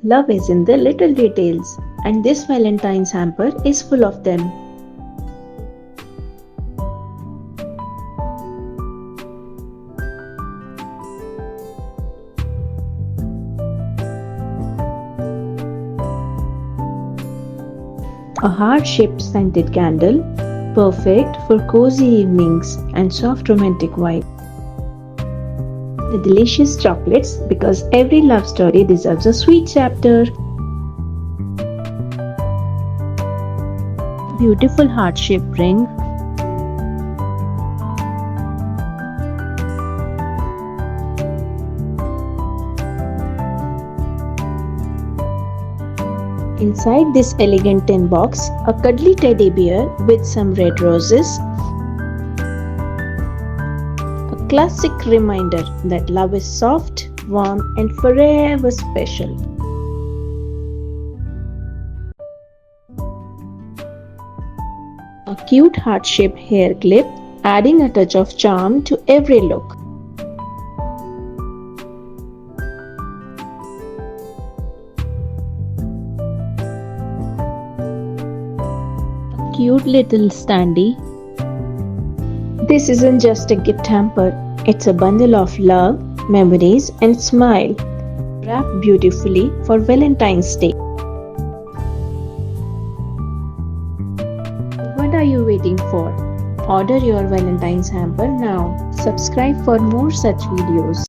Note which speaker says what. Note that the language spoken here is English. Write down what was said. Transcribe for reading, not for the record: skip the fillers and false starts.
Speaker 1: Love is in the little details, and this Valentine's hamper is full of them. A heart-shaped scented candle, perfect for cozy evenings and soft romantic vibe. The delicious chocolates, because every love story deserves a sweet chapter. Beautiful heart-shaped ring. Inside this elegant tin box, a cuddly teddy bear with some red roses. A classic reminder that love is soft, warm, and forever special. A cute heart-shaped hair clip, adding a touch of charm to every look. Cute little standee. This isn't just a gift hamper, it's a bundle of love, memories, and smile, wrapped beautifully for Valentine's Day. What are you waiting for? Order your Valentine's hamper now. Subscribe for more such videos.